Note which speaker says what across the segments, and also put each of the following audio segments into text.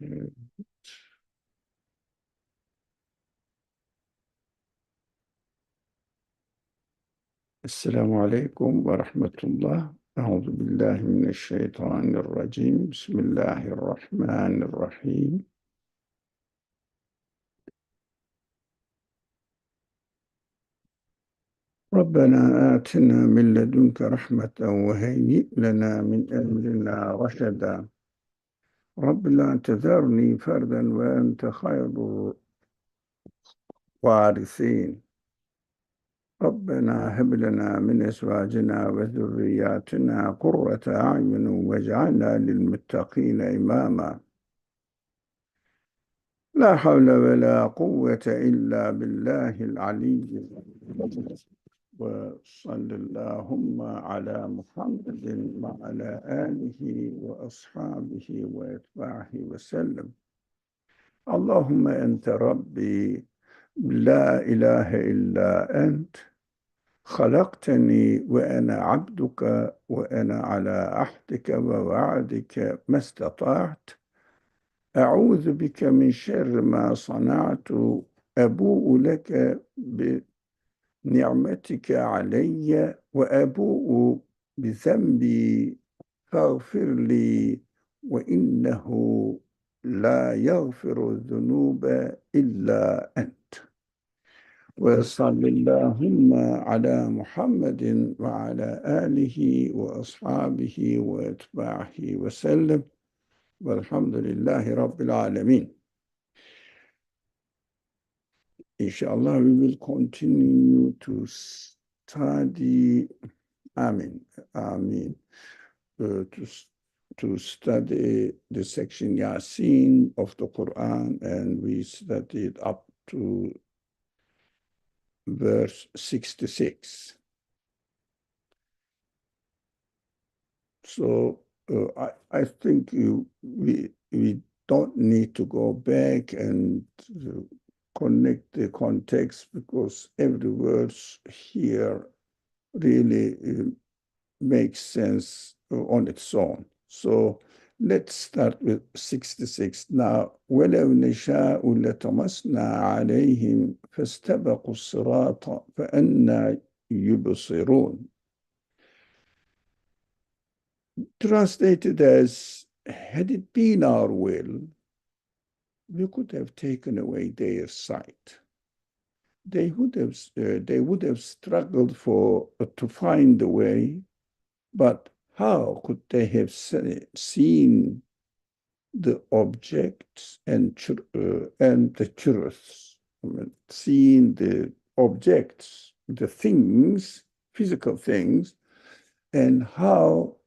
Speaker 1: Okay. السلام عليكم ورحمة الله. أعوذ بالله من الشيطان الرجيم. بسم الله الرحمن الرحيم. ربنا آتنا من لدنك رحمة وهيئ لنا من أمرنا رشدا. رب لا تذرني فردا وأنت خير الوارثين. ربنا هب لنا من أزواجنا وذرياتنا قرة أعين واجعلنا للمتقين إماما. لا حول ولا قوة إلا بالله العلي العظيم. وصل اللهم على محمد وعلى آله وأصحابه وأتباعه وسلم. اللهم أنت ربي لا إله إلا أنت، خلقتني وأنا عبدك وأنا على عهدك ووعدك ما استطعت. أعوذ بك من شر ما صنعت، أبوء لك بنعمتك علي وأبوء بذنبي فاغفر لي، وإنه لا يغفر الذنوب إلا أنت. وصل اللهم على محمد وعلى آله وأصحابه وأتباعه وسلم، والحمد لله رب العالمين. Inshallah, we will continue to study, Amin, to study the section Yasin of the Quran, and we studied up to verse 66. So I think we don't need to go back and connect the context, because every word here really makes sense on its own. So let's start with 66 now. وَلَوْ نَشَاءُ لَطَمَسْنَا عَلَيْهِمْ فَاسْتَبَقُوا الصِّرَاطَ فَأَنَّى يُبْصِرُونَ. Translated as, had it been our will, we could have taken away their sight. They would have struggled to find the way, but how could they have seen the objects and the truths? I mean, seeing the objects, the things, physical things, and how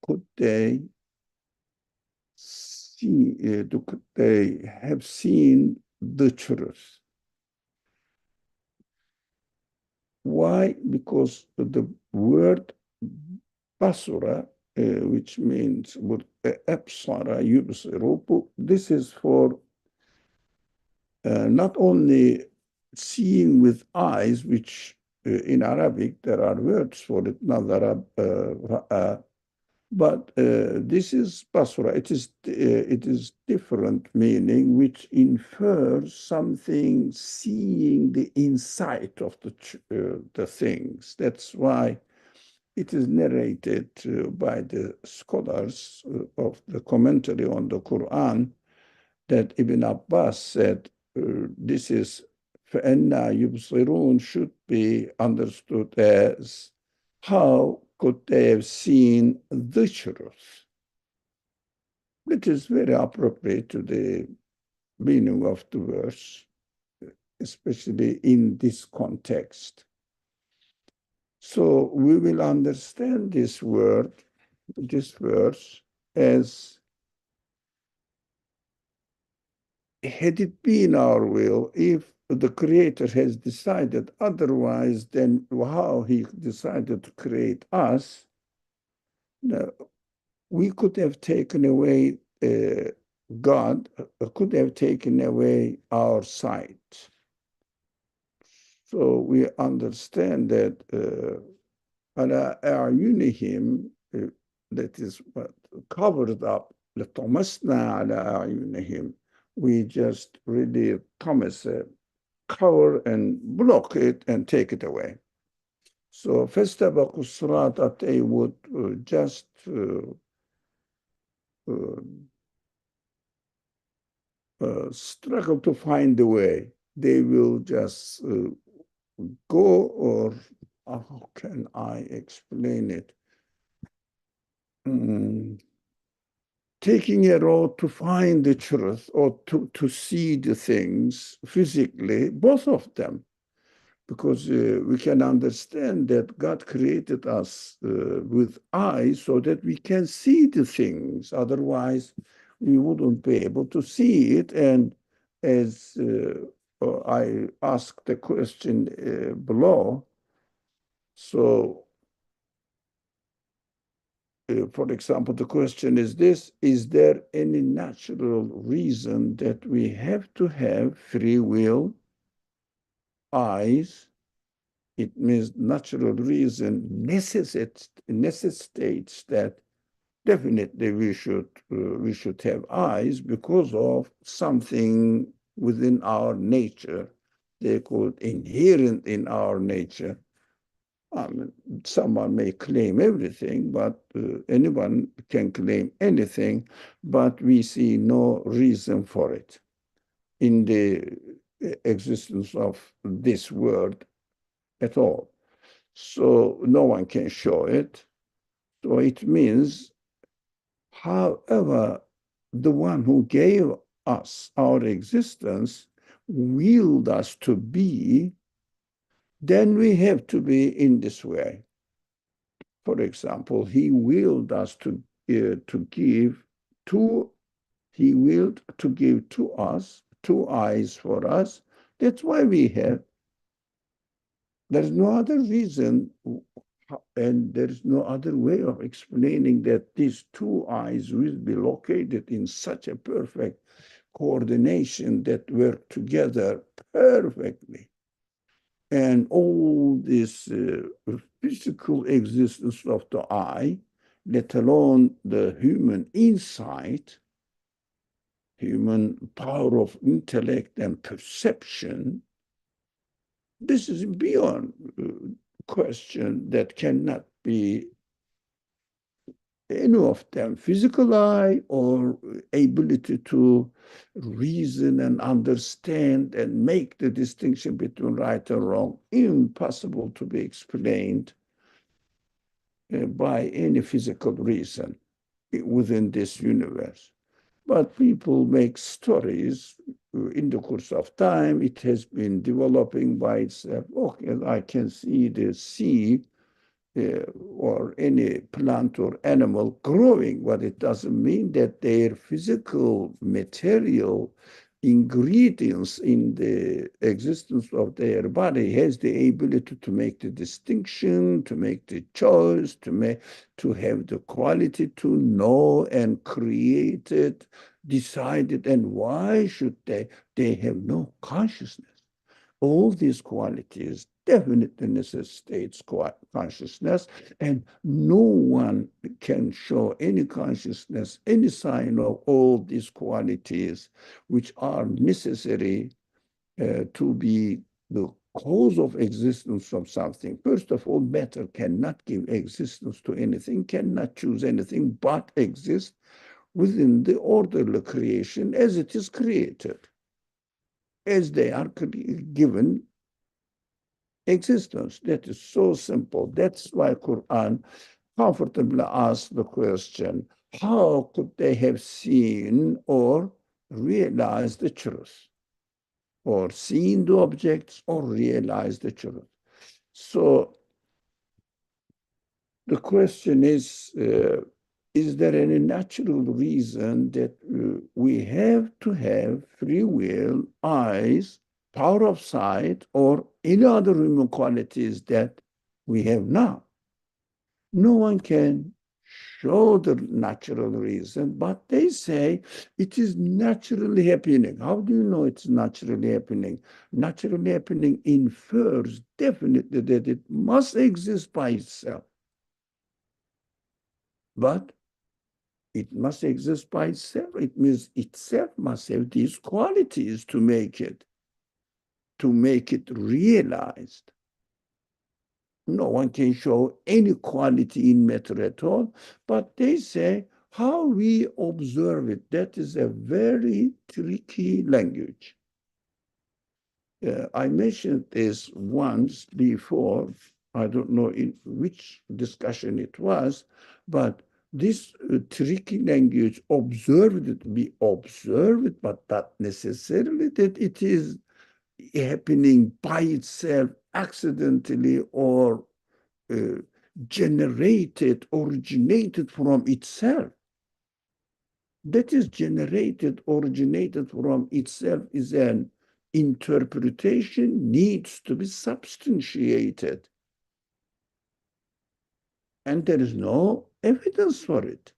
Speaker 1: could they could they have seen the truth? Why? Because the word basura, which means absara yubsiru, this is for not only seeing with eyes, which in Arabic there are words for it, nazara, but this is basura. It is different meaning, which infers something seeing the inside of the things. That's why it is narrated by the scholars of the commentary on the Quran that Ibn Abbas said this is فَأَنَّا يُبْصِرُونَ should be understood as, how could they have seen the truth? It is very appropriate to the meaning of the verse, especially in this context. So we will understand this verse, as, had it been our will, if the Creator has decided otherwise than how He decided to create us, we could have taken away, God could have taken away our sight. So we understand that ala a'yunihim, that is what covered up لطمسنا على أعينهم. We just really Thomas cover and block it and take it away. So فاستبقوا الصراط, that they would just struggle to find the way. They will just go, or how can I explain it? Taking a road to find the truth, or to see the things physically, both of them, because we can understand that God created us with eyes so that we can see the things. Otherwise, we wouldn't be able to see it. And as I asked the question below, so for example, the question is this: is there any natural reason that we have to have free will, eyes? It means natural reason necessitates that definitely we should have eyes because of something within our nature. They call it inherent in our nature. I mean, someone may claim everything, but anyone can claim anything, but we see no reason for it in the existence of this world at all. So no one can show it. So it means, however, the one who gave us our existence willed us to be, then we have to be in this way. For example, he willed us to give two, he willed to give to us two eyes for us. That's why we have. There's no other reason, and there's no other way of explaining that these two eyes will be located in such a perfect coordination that work together perfectly. And all this physical existence of the eye, let alone the human insight, human power of intellect and perception, this is beyond question that cannot be any of them, physical eye or ability to reason and understand and make the distinction between right and wrong, impossible to be explained by any physical reason within this universe. But people make stories in the course of time. It has been developing by itself. Okay, I can see the sea or any plant or animal growing, but it doesn't mean that their physical material ingredients in the existence of their body has the ability to make the distinction, to make the choice, to have the quality to know and create it, decide it. And why should they? They have no consciousness. All these qualities definitely necessitates consciousness, and no one can show any consciousness, any sign of all these qualities which are necessary to be the cause of existence of something. First of all, matter cannot give existence to anything, cannot choose anything, but exist within the orderly creation as it is created, as they are given existence. That is so simple. That's why Qur'an comfortably asks the question, how could they have seen or realized the truth? Or seen the objects or realized the truth? So the question is there any natural reason that we have to have free will, eyes, power of sight, or any other human qualities that we have now? No one can show the natural reason, but they say it is naturally happening. How do you know it's naturally happening? Naturally happening infers definitely that it must exist by itself. But it must exist by itself. It means itself must have these qualities to make it realized. No one can show any quality in matter at all, but they say how we observe it, that is a very tricky language. I mentioned this once before. I don't know in which discussion it was, but this tricky language, observed, we observe it, but not necessarily that it is happening by itself accidentally or uh, originated from itself. That is originated from itself is an interpretation, needs to be substantiated. And there is no evidence for it.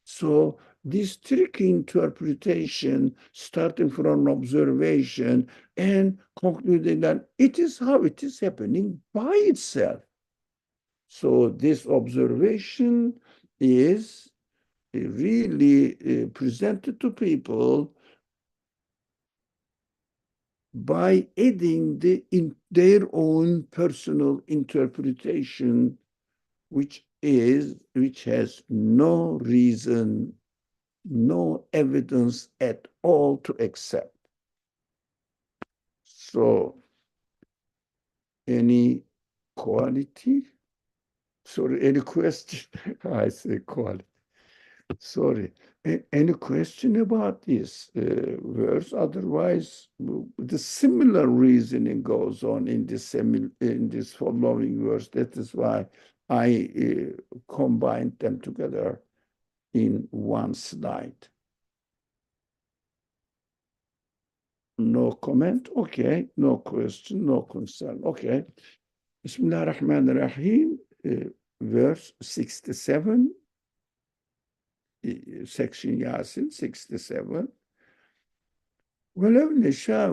Speaker 1: So this tricky interpretation, starting from observation and concluding that it is how it is happening by itself. So this observation is really presented to people by adding in their own personal interpretation, which has no reason, no evidence at all to accept. So, any quality? Sorry, any question? I say quality. Sorry. Any question about this verse? Otherwise, the similar reasoning goes on in this following verse. That is why I combined them together in one slide. No comment? Okay. No question, no concern. Okay. Bismillah ar-Rahman ar-Rahim, verse 67. Section Yasin 67. ولو نشاء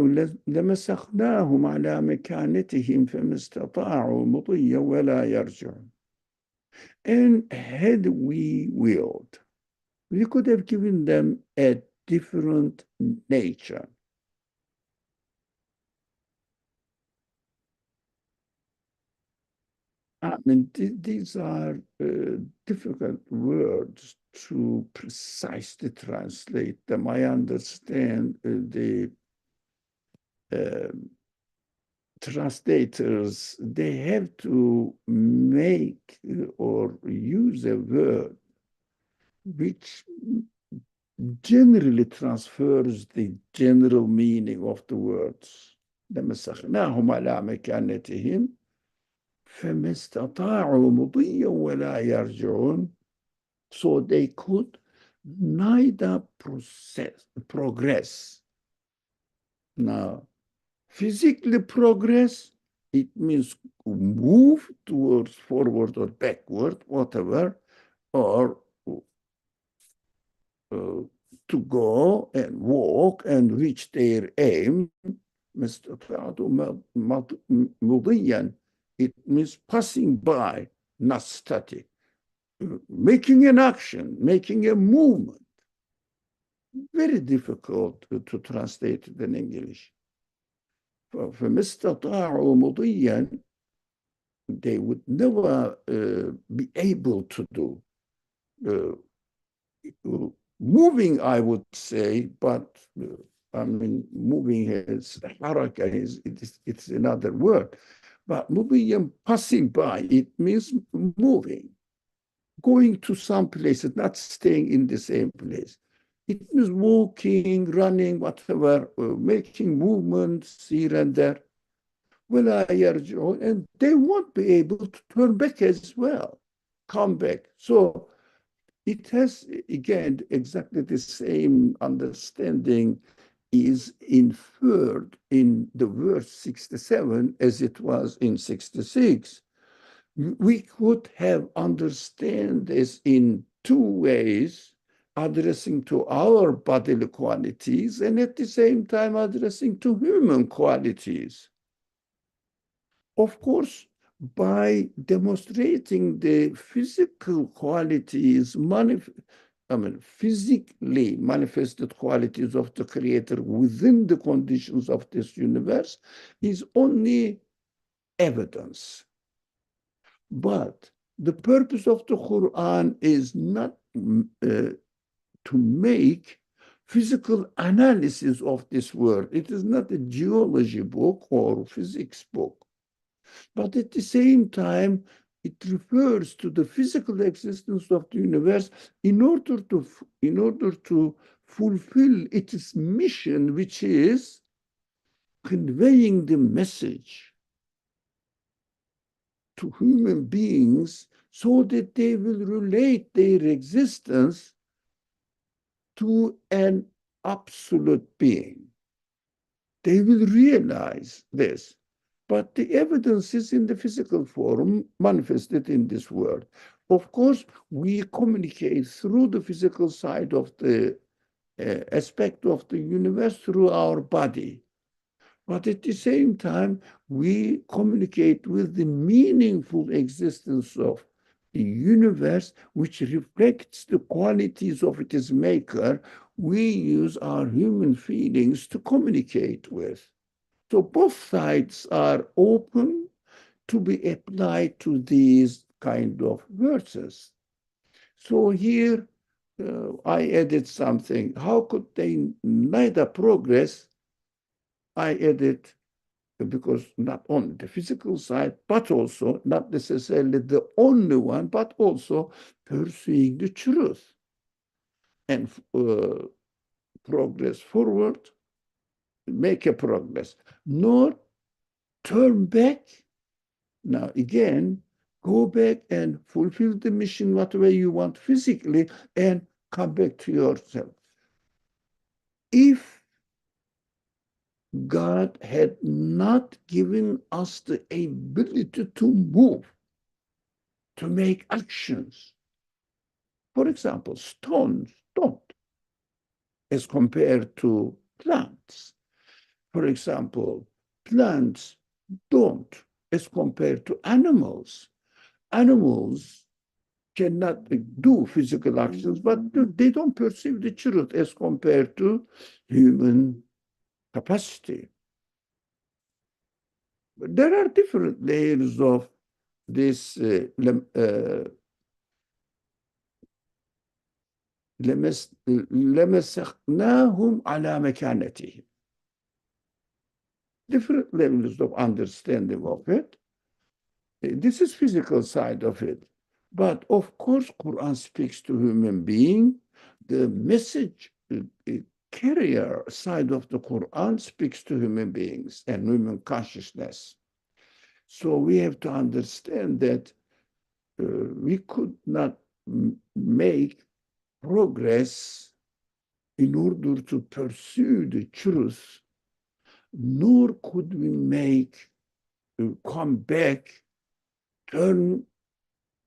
Speaker 1: لمسخناهم على مكانتهم فما استطاعوا مضيا ولا يرجعون. And had we willed, we could have given them a different nature. I mean, these are difficult words to precisely translate them. I understand the translators, they have to make or use a word which generally transfers the general meaning of the words. لمسخناهم على مكانتهم فما استطاعوا مضيا ولا يرجعون. So they could neither progress. Now, physically progress, it means move towards forward or backward, whatever, or to go and walk and reach their aim. It means passing by, not static. Making an action, making a movement. Very difficult to translate it in English. فما استطاعوا مضيا, they would never be able to do. Moving, I would say, but I mean, moving is haraka, it's another word. But moving, passing by, it means moving, going to some places, not staying in the same place. It means walking, running, whatever, making movements here and there. And they won't be able to turn back as well, come back. So it has, again, exactly the same understanding is inferred in the verse 67 as it was in 66. We could have understand this in two ways, addressing to our bodily qualities and at the same time addressing to human qualities. Of course, by demonstrating the physical qualities physically manifested qualities of the Creator within the conditions of this universe is only evidence. But the purpose of the Quran is not to make physical analysis of this world. It is not a geology book or physics book. But at the same time, it refers to the physical existence of the universe in order to fulfill its mission, which is conveying the message to human beings so that they will relate their existence to an absolute being. They will realize this. But the evidence is in the physical form manifested in this world. Of course, we communicate through the physical side of the aspect of the universe through our body. But at the same time, we communicate with the meaningful existence of the universe, which reflects the qualities of its maker. We use our human feelings to communicate with. So both sides are open to be applied to these kind of verses. So here I added something. How could they neither progress? I added because not only the physical side, but also not necessarily the only one, but also pursuing the truth and progress forward, make a progress, nor turn back. Now, again, go back and fulfill the mission whatever you want physically and come back to yourself. If God had not given us the ability to move, to make actions, for example, stones don't, as compared to plants. For example, plants don't, as compared to animals. Animals cannot do physical actions, but they don't perceive the truth as compared to human capacity. But there are different layers of this لمسخناهم على مكانتهم. Different levels of understanding of it. This is physical side of it. But of course, Quran speaks to human being. The message carrier side of the Quran speaks to human beings and human consciousness. So we have to understand that we could not make progress in order to pursue the truth, nor could we make come back, turn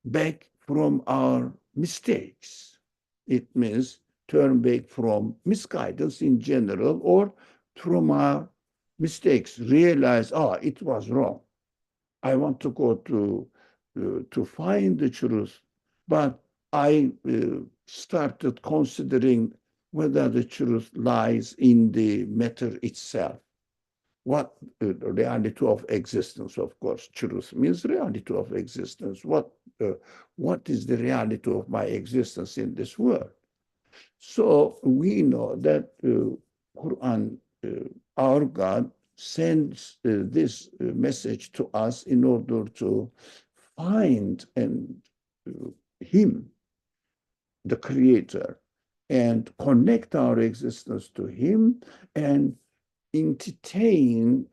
Speaker 1: back from our mistakes. It means turn back from misguidance in general or from our mistakes, realize, it was wrong. I want to go to find the truth, but I started considering whether the truth lies in the matter itself. What reality of existence, of course, truth means reality of existence. What is the reality of my existence in this world? So we know that Quran, our God, sends this message to us in order to find Him, the Creator, and connect our existence to Him and entertain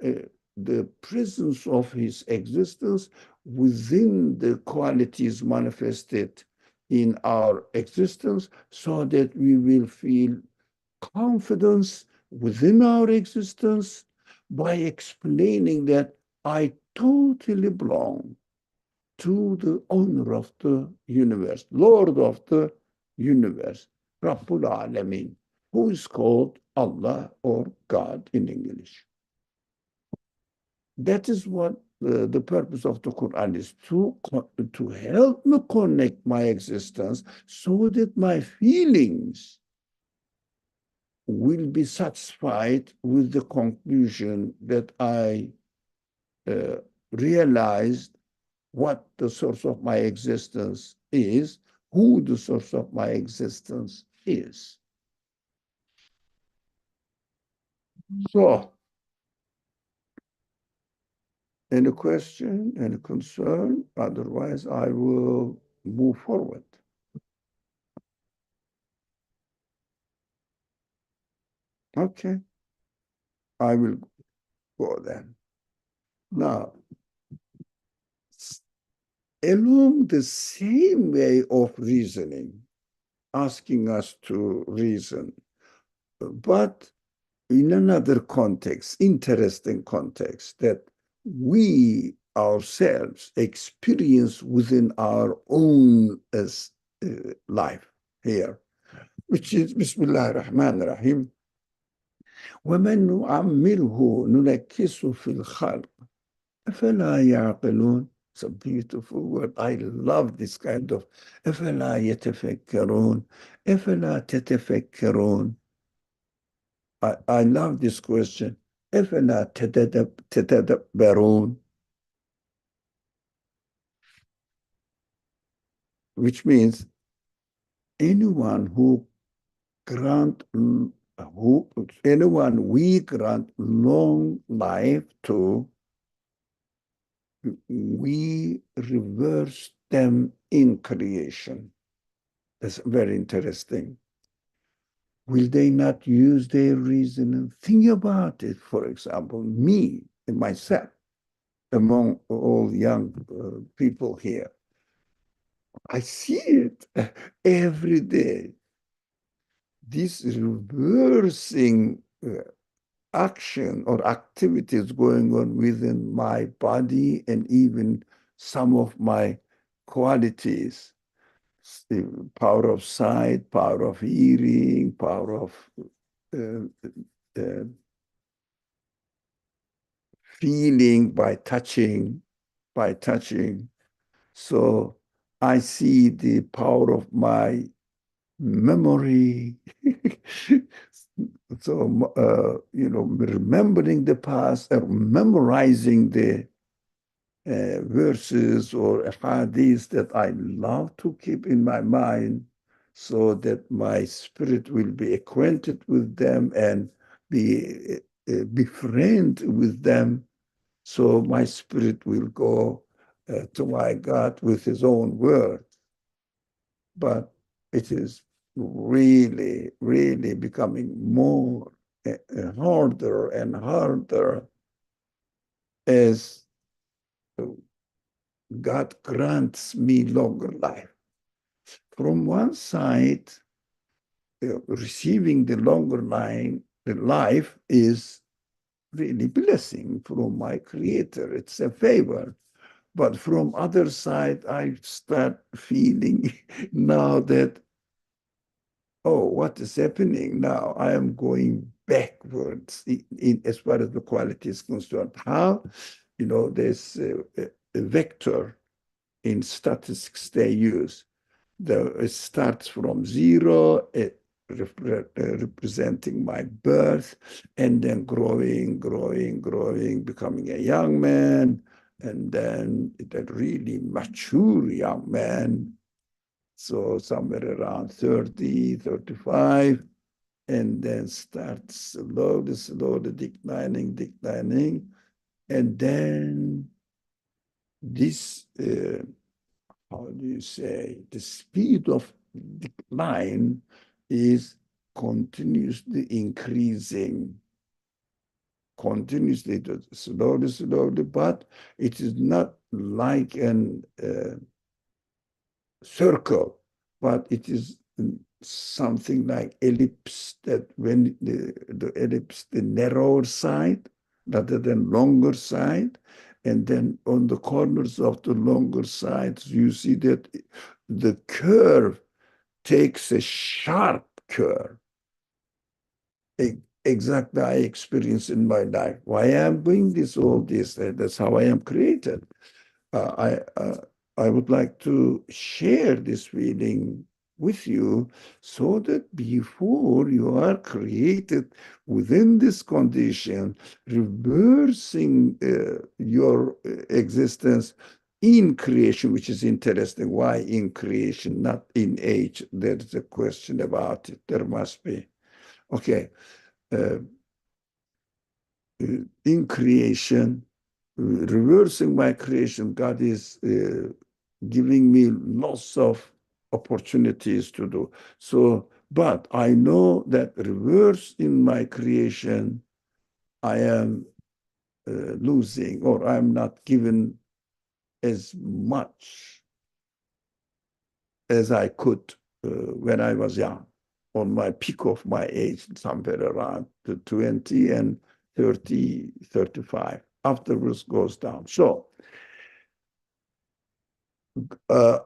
Speaker 1: the presence of His existence within the qualities manifested in our existence so that we will feel confidence within our existence by explaining that I totally belong to the owner of the universe, Lord of the universe, Rabbul Alamin, who is called Allah or God in English. That is what the purpose of the Quran is to help me connect my existence so that my feelings will be satisfied with the conclusion that I uh, realized what the source of my existence is, who the source of my existence is. So, any question, any concern? Otherwise, I will move forward. Okay, I will go then. Now, along the same way of reasoning, asking us to reason, but in another context, interesting context, that we ourselves experience within our own life here, which is Bismillah ar-Rahman ar-Rahim. وَمَنْ نُعَمِّرْهُ نُنَكِّسُ فِي الْخَلْقِ أَفَلَا يَعْقِلُونَ. It's a beautiful word. I love this kind of أَفَلَا يَتَفَكَّرُونَ أَفَلَا تَتَفَكَّرُونَ. I love this question. أَفَلَا تَتَدَبَّرُونَ, which means anyone who anyone we grant long life to, we reverse them in creation. That's very interesting. Will they not use their reason? Think about it. For example, me and myself, among all young people here, I see it every day. This reversing action or activities going on within my body and even some of my qualities, power of sight, power of hearing, power of uh, uh, feeling by touching. So I see the power of my memory. So, remembering the past or memorizing the verses or hadiths that I love to keep in my mind so that my spirit will be acquainted with them and befriend with them. So my spirit will go to my God with his own word. But it is really, really becoming more harder and harder as God grants me longer life. From one side, receiving the longer line, the life is really blessing from my creator. It's a favor. But from other side, I start feeling now that, oh, what is happening now? I am going backwards as far as the quality is concerned. How? There's a vector in statistics they use. It starts from zero, representing my birth, and then growing, growing, growing, becoming a young man, and then a really mature young man. So somewhere around 30, 35, and then starts slowly, slowly declining, declining. And then this how do you say, the speed of decline is continuously increasing, continuously, slowly, slowly, but it is not like an circle, but it is something like ellipse, that when the ellipse, the narrower side rather than longer side, and then on the corners of the longer sides, you see that the curve takes a sharp curve, exactly I experience in my life. Why I'm doing this, all this, that's how I am created. I would like to share this feeling with you so that before you are created within this condition, reversing your existence in creation, which is interesting. Why in creation, not in age? There's a question about it. There must be. Okay. Uh, in creation, reversing my creation, God is giving me lots of opportunities to do. So, but I know that reverse in my creation, I am losing or I'm not given as much as I could when I was young, on my peak of my age, somewhere around the 20 and 30, 35. Afterwards goes down. So uh,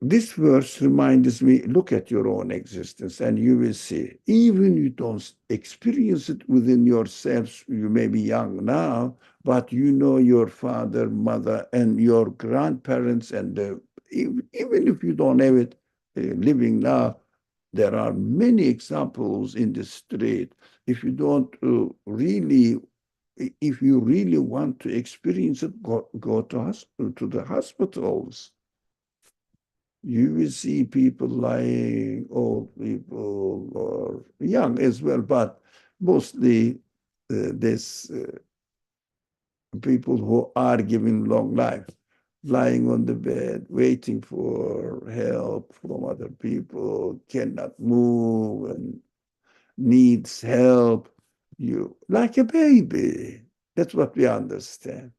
Speaker 1: this verse reminds me, look at your own existence and you will see, even you don't experience it within yourselves, you may be young now, but you know your father, mother, and your grandparents, and even if you don't have it living now, there are many examples in the street. If you don't really, if you really want to experience it, go to the hospitals. You will see people lying, old people, or young as well, but mostly this people who are given long life, lying on the bed, waiting for help from other people, cannot move and needs help. You like a baby. That's what we understand.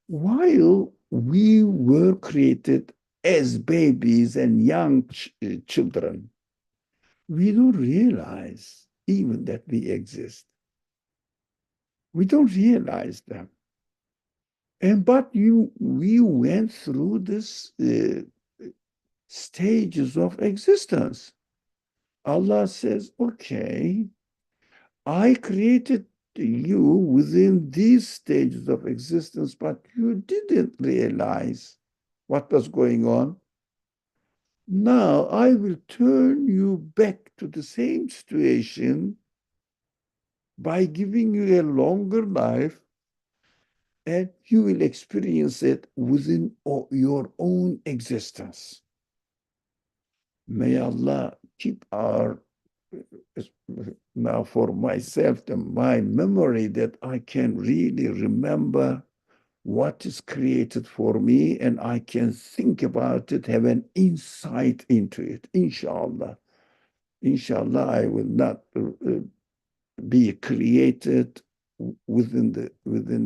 Speaker 1: While we were created as babies and young children, we don't realize even that we exist. We don't realize them. And but we went through this stages of existence. Allah says, okay, I created you within these stages of existence, but you didn't realize what was going on. Now I will turn you back to the same situation by giving you a longer life, and you will experience it within your own existence. May Allah keep our, now for myself, my memory that I can really remember what is created for me and I can think about it, have an insight into it. Inshallah. Inshallah, I will not be created within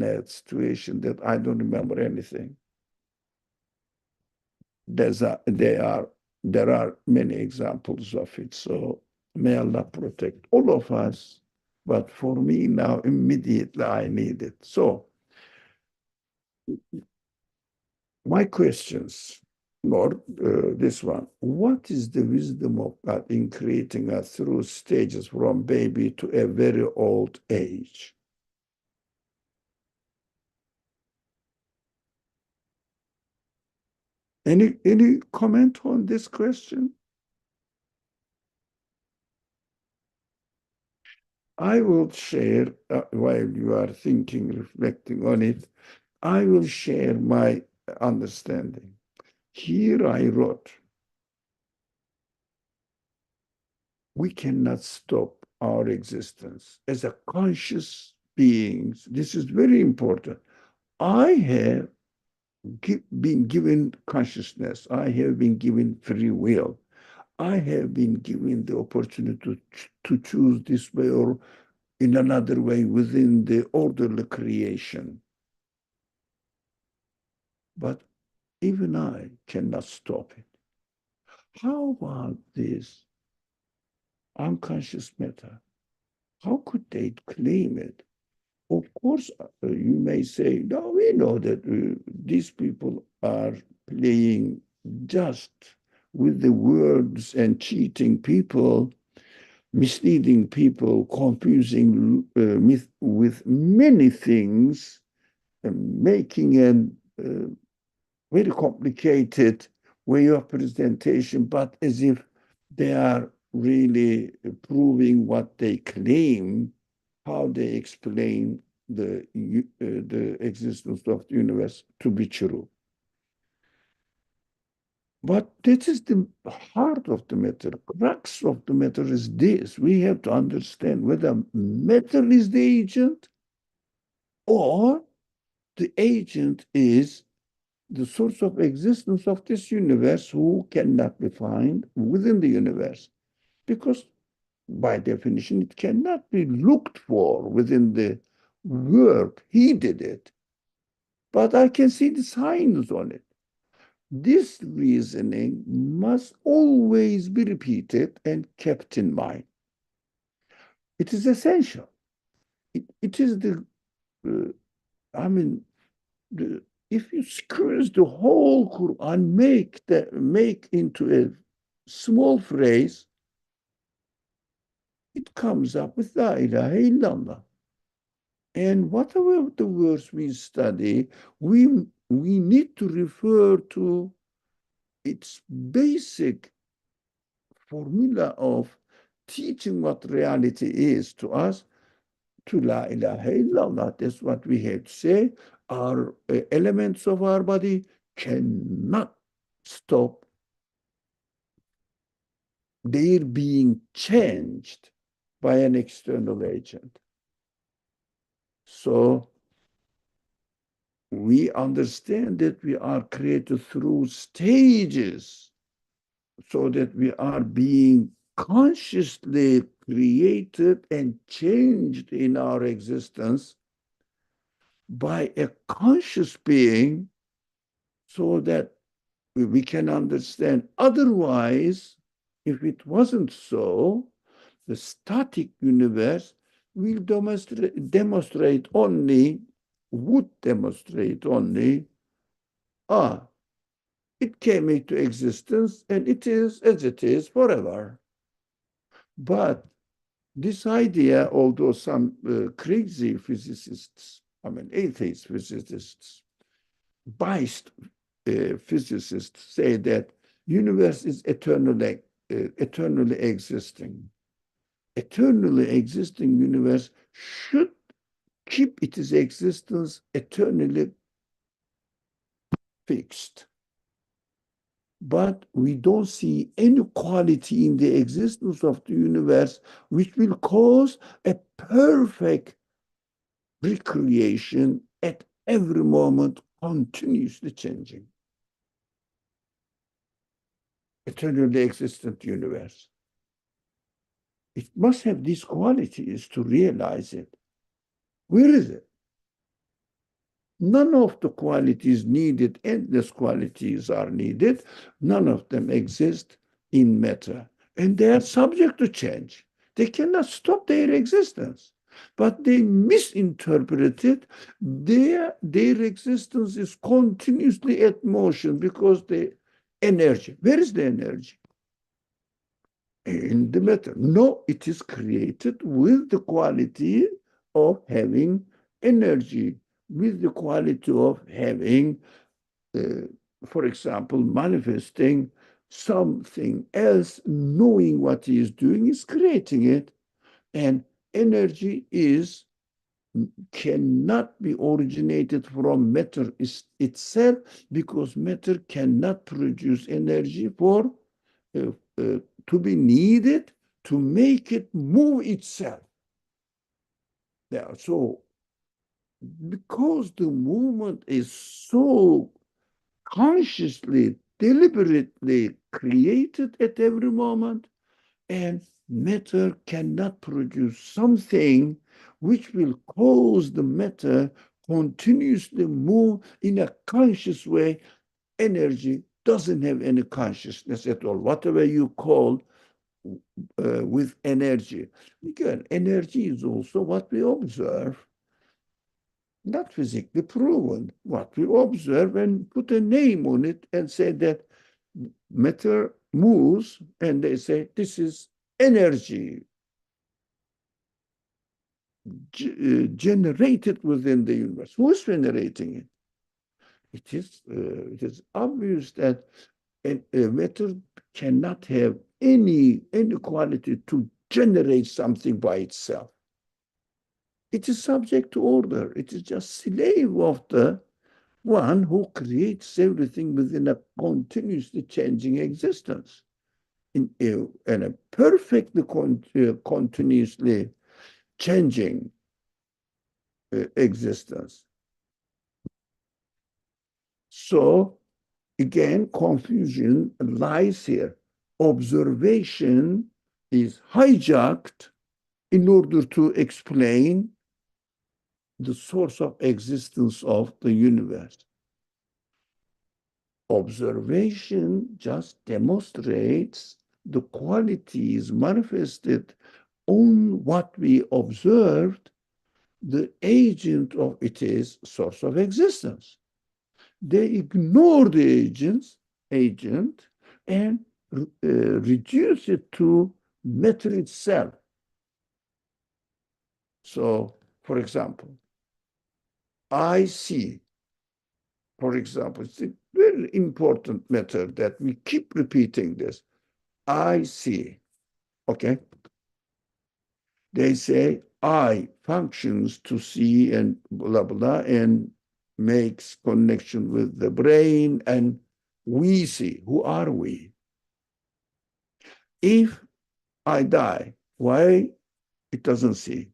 Speaker 1: a situation that I don't remember anything. There are many examples of it. So may Allah protect all of us. But for me now, immediately I need it. So my questions, Lord, this one: what is the wisdom of God in creating us through stages from baby to a very old age? Any comment on this question? I will share, while you are thinking, reflecting on it, I will share my understanding. Here I wrote, we cannot stop our existence as a conscious beings. This is very important. I have been given consciousness. I have been given free will. I have been given the opportunity to choose this way or in another way within the orderly creation. But even I cannot stop it. How about this unconscious matter? How could they claim it? Of course, you may say, no, we know that these people are playing just with the words and cheating people. misleading people, confusing myth with many things, and making a very complicated way of presentation, but as if they are really proving what they claim, how they explain the existence of the universe to be true. But this is the heart of the matter. Crux of the matter is this. We have to understand whether matter is the agent or the agent is the source of existence of this universe who cannot be found within the universe. Because by definition, it cannot be looked for within the work. He did it. But I can see the signs on it. This reasoning must always be repeated and kept in mind. It is essential. It is the, uh, I mean, the, if you squeeze the whole Quran, make into a small phrase, it comes up with La ilaha illallah. And whatever the words we study, we need to refer to its basic formula of teaching what reality is to us, to La ilaha illallah. That's what we have to say. Our elements of our body cannot stop their being changed by an external agent. So we understand that we are created through stages, so that we are being consciously created and changed in our existence by a conscious being, so that we can understand. Otherwise, if it wasn't so, the static universe will demonstrate only, would demonstrate only, it came into existence and it is as it is forever. But this idea, although some crazy physicists, I mean atheist physicists, biased physicists say that universe is eternally existing. Eternally existing universe should keep its existence eternally fixed. But we don't see any quality in the existence of the universe which will cause a perfect recreation at every moment, continuously changing. Eternally existent universe. It must have these qualities to realize it. Where is it? None of the qualities needed, endless qualities are needed. None of them exist in matter. And they are subject to change. They cannot stop their existence. But they misinterpreted their existence is continuously at motion because the energy. Where is the energy? In the matter. No, it is created with the quality of having energy, with the quality of having, for example, manifesting something else, knowing what he is doing, is creating it. And energy cannot be originated from matter itself, because matter cannot produce energy for uh, to be needed to make it move itself. Yeah, so because the movement is so consciously, deliberately created at every moment, and matter cannot produce something which will cause the matter continuously move in a conscious way. Energy doesn't have any consciousness at all. Whatever you call with energy. Again, energy is also what we observe, not physically proven. What we observe and put a name on it and say that matter moves, and they say this is energy. generated within the universe. Who is generating it? It is obvious that a matter cannot have any quality to generate something by itself. It is subject to order. It is just slave of the one who creates everything within a continuously changing existence, in a perfectly continuously changing existence. So again, confusion lies here. Observation is hijacked in order to explain the source of existence of the universe. Observation just demonstrates the qualities manifested on what we observed, the agent of its source of existence. They ignore the agent and reduce it to matter itself. So, for example, I see, for example, it's a very important matter that we keep repeating this. I see, okay? They say I functions to see and blah, blah, and makes connection with the brain, and we see. Who are we? If I die, why it doesn't see?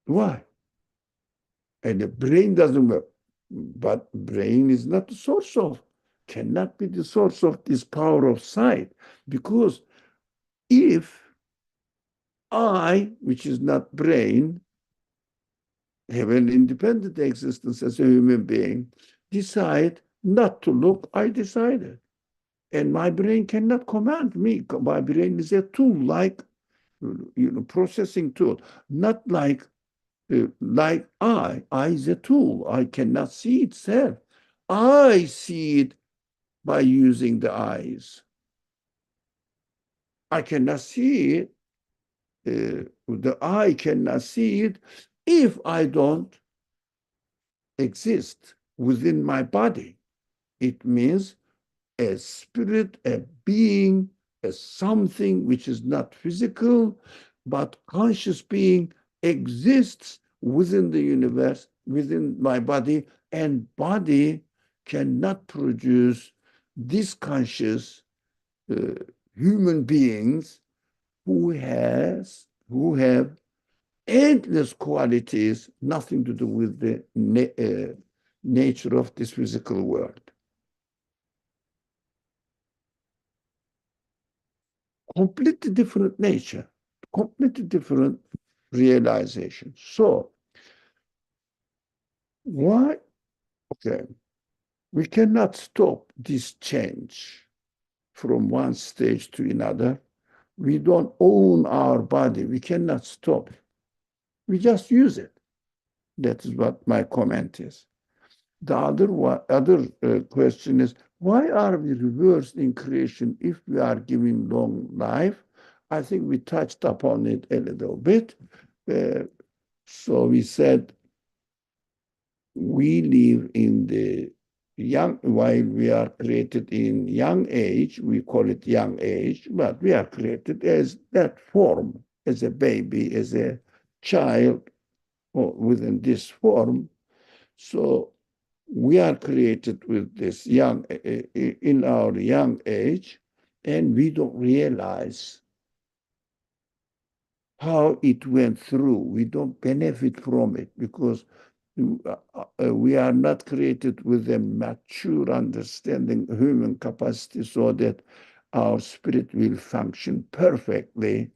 Speaker 1: Why? And the brain doesn't work. But brain is not the source of, cannot be the source of this power of sight. Because if I, which is not brain, have an independent existence as a human being, decide not to look, I decided. And my brain cannot command me. My brain is a tool, like, processing tool, not like I is a tool. I cannot see itself. I see it by using the eyes. I cannot see it. The eye cannot see it if I don't exist within my body. It means a spirit, a being, a something which is not physical, but conscious being exists within the universe, within my body, and body cannot produce this conscious uh, human beings who have endless qualities, nothing to do with the nature of this physical world. Completely different nature, completely different realization. So why? Okay, we cannot stop this change from one stage to another. We don't own our body. We cannot stop it. We just use it. That is what my comment is. The other question is, why are we reversed in creation if we are given long life? I think we touched upon it a little bit. So we said we live in the young, while we are created in young age, we call it young age, but we are created as that form, as a baby, as a child, or within this form. So we are created with this young, in our young age, and we don't realize how it went through. We don't benefit from it because we are not created with a mature understanding human capacity so that our spirit will function perfectly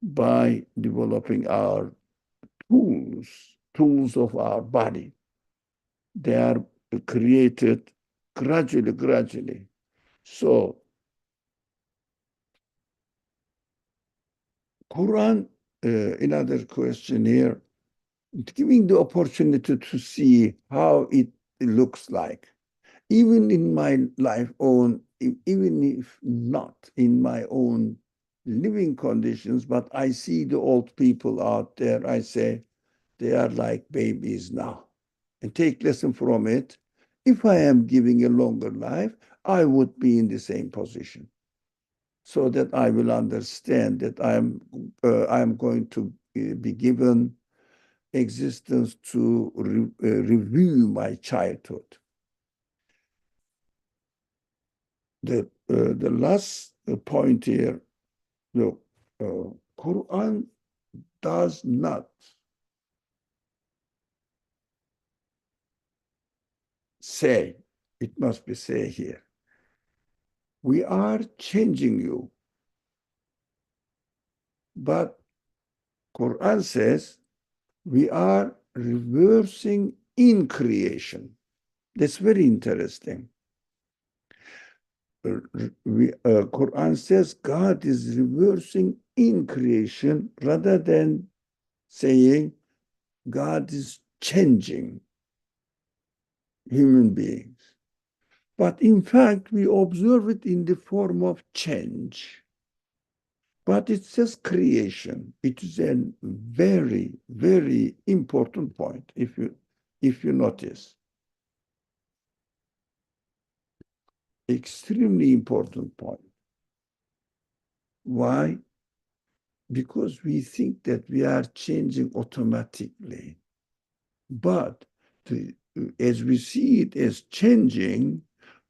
Speaker 1: by developing our tools of our body. They are created gradually. So Quran, another question here, giving the opportunity to see how it looks like. Even in my life own even if not in my own living conditions, but I see the old people out there, I say, they are like babies now. And take lesson from it. If I am giving a longer life, I would be in the same position, so that I will understand that I am going to be given existence to review my childhood. The last point here, the Quran does not say, it must be say here, we are changing you. But Quran says we are reversing in creation. That's very interesting. Quran says God is reversing in creation rather than saying God is changing human beings. But in fact, we observe it in the form of change. But it says creation. It is a very, very important point if you notice. Extremely important point. Why? Because we think that we are changing automatically. But as we see it as changing,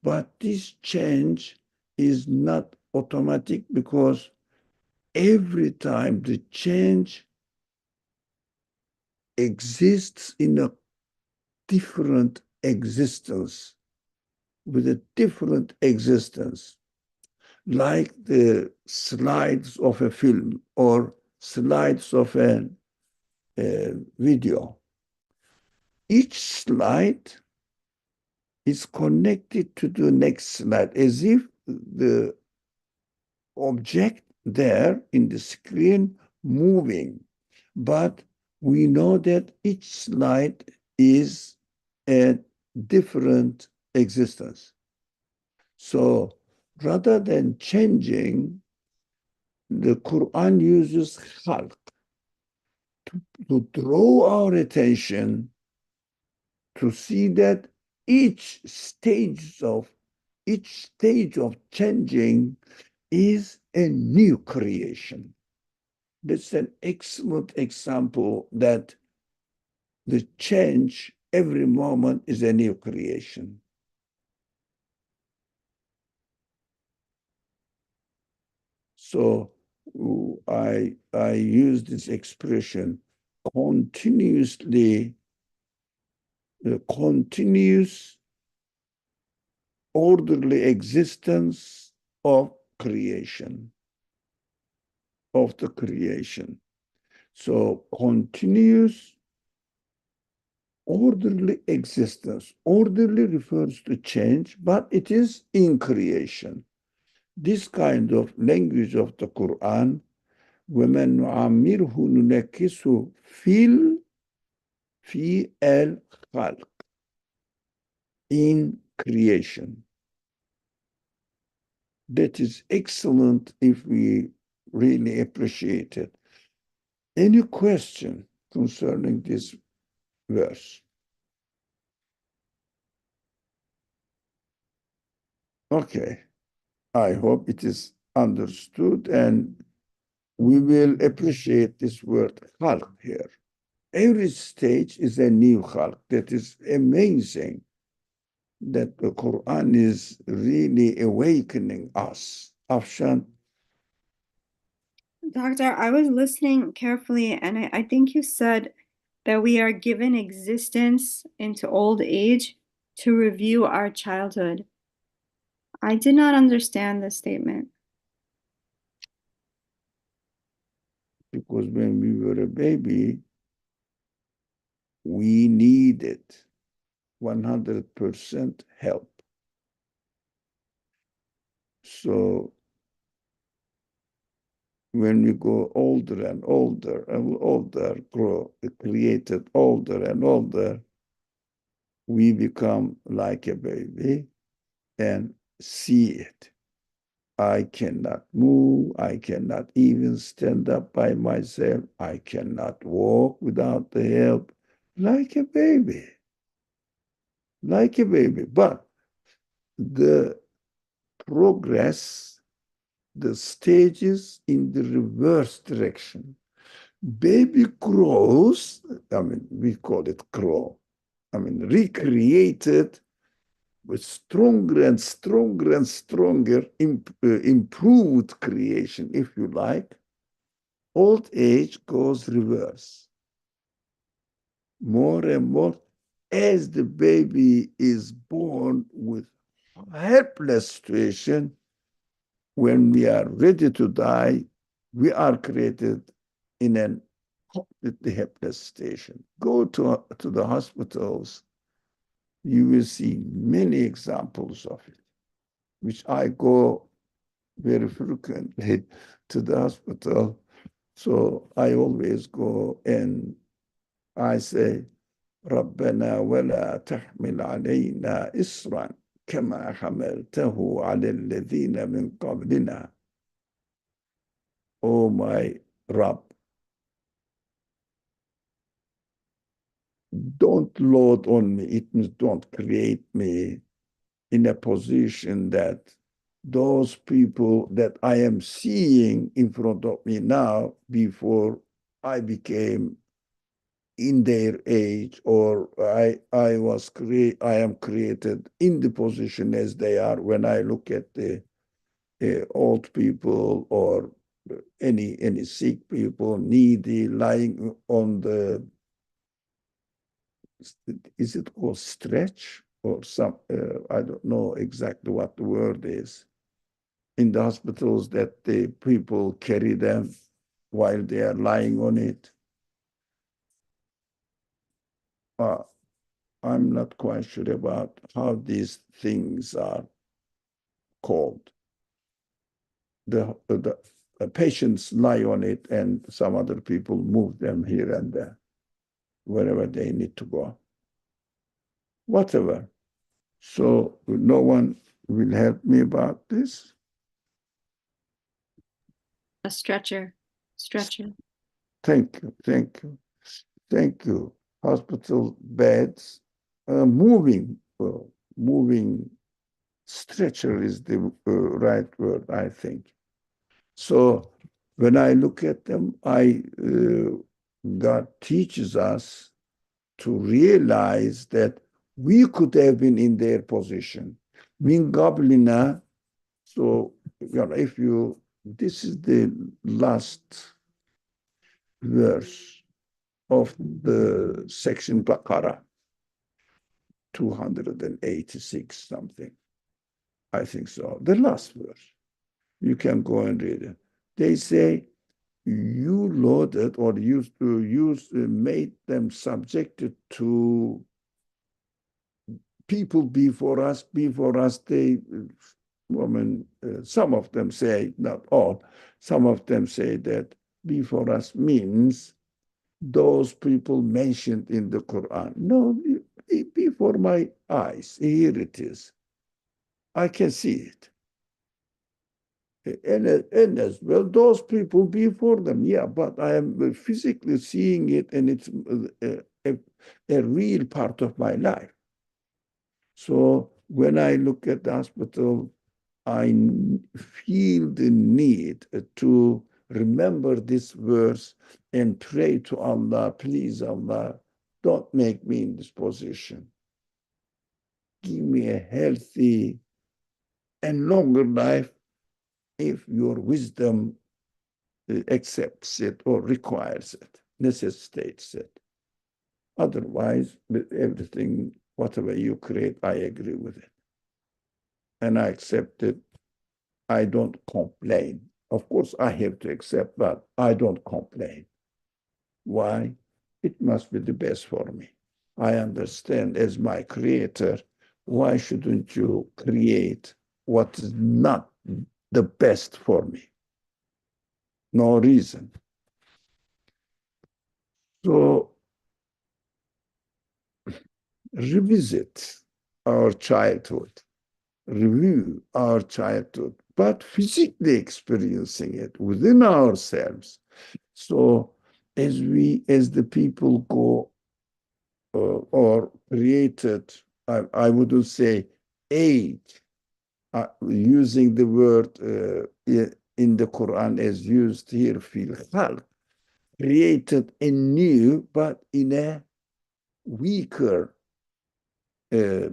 Speaker 1: but this change is not automatic, because every time the change exists in a different existence, with a different existence, like the slides of a film or slides of a video. Each slide is connected to the next slide, as if the object there in the screen moving. But we know that each slide is a different existence. So rather than changing, the Quran uses khalq to draw our attention to see that each stage of changing is a new creation. That's an excellent example that the change every moment is a new creation. So I use this expression, continuously, the continuous orderly existence of creation, of the creation. So continuous orderly existence. Orderly refers to change, but it is in creation. This kind of language of the Quran, وَمَنْ نُعَمِّرْهُ نُنَكِّسُهُ في الخلق, in creation. That is excellent if we really appreciate it. Any question concerning this verse? Okay, I hope it is understood, and we will appreciate this word khalq here. Every stage is a new khalq. That is amazing, that the Quran is really awakening us. Afshan?
Speaker 2: Doctor, I was listening carefully, and I think you said that we are given existence into old age to review our childhood. I did not understand this statement.
Speaker 1: Because when we were a baby, we needed 100% help. So when we go older and older and older, grow, created older and older, we become like a baby, and see it. I cannot move. I cannot even stand up by myself. I cannot walk without the help, like a baby, like a baby. But the progress, the stages in the reverse direction. Baby grows, I mean, we call it grow, I mean, recreated with stronger and stronger and stronger, improved creation, if you like. Old age goes reverse. More and more, as the baby is born with helpless situation, when we are ready to die, we are created in an completely helpless station. Go to the hospitals, you will see many examples of it, which I go very frequently to the hospital. So I always go and I say, ربنا ولا تحمل علينا إصرا كما حملته على الذين من قبلنا. Oh my Rabb, don't load on me. It means don't create me in a position that those people that I am seeing in front of me now, before I became in their age, or I am created in the position as they are. When I look at the old people or any sick people, needy, lying on the, is it called stretch or some, I don't know exactly what the word is, in the hospitals, that the people carry them while they are lying on it. Uh, I'm not quite sure about how these things are called. The patients lie on it and some other people move them here and there, wherever they need to go. Whatever. So no one will help me about this.
Speaker 2: A stretcher. Stretcher.
Speaker 1: Thank you, thank you, thank you. Hospital beds, moving stretcher is the right word, I think. So when I look at them, God teaches us to realize that we could have been in their position. Min qablina, so if you, this is the last verse of the section Baqarah, 286 something. I think so. The last verse. You can go and read it. They say, you loaded or used to use made them subjected to people before us. They women, some of them say, not all, some of them say that before us means those people mentioned in the Quran. No, before my eyes, here it is. I can see it. And as well, those people before them, yeah, but I am physically seeing it, and it's a real part of my life. So when I look at the hospital, I feel the need to remember this verse and pray to Allah, please, Allah, don't make me in this position. Give me a healthy and longer life if your wisdom accepts it or requires it, necessitates it. Otherwise, with everything, whatever you create, I agree with it. And I accept it. I don't complain. Of course, I have to accept, but I don't complain. Why? It must be the best for me. I understand as my creator, why shouldn't you create what is not the best for me? No reason. So revisit our childhood. review our childhood, but physically experiencing it within ourselves. So as the people go or created, I wouldn't say age, using the word in the Quran as used here, fil khalq, created anew, but in a weaker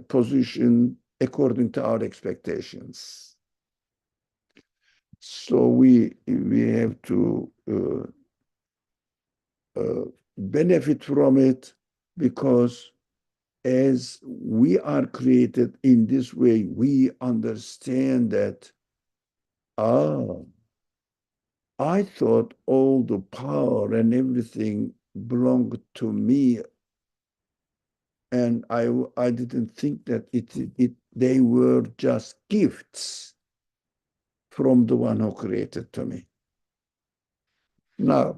Speaker 1: position according to our expectations. So we have to benefit from it, because as we are created in this way, we understand that, ah, I thought all the power and everything belonged to me, and I didn't think that they were just gifts from the one who created to me. Now,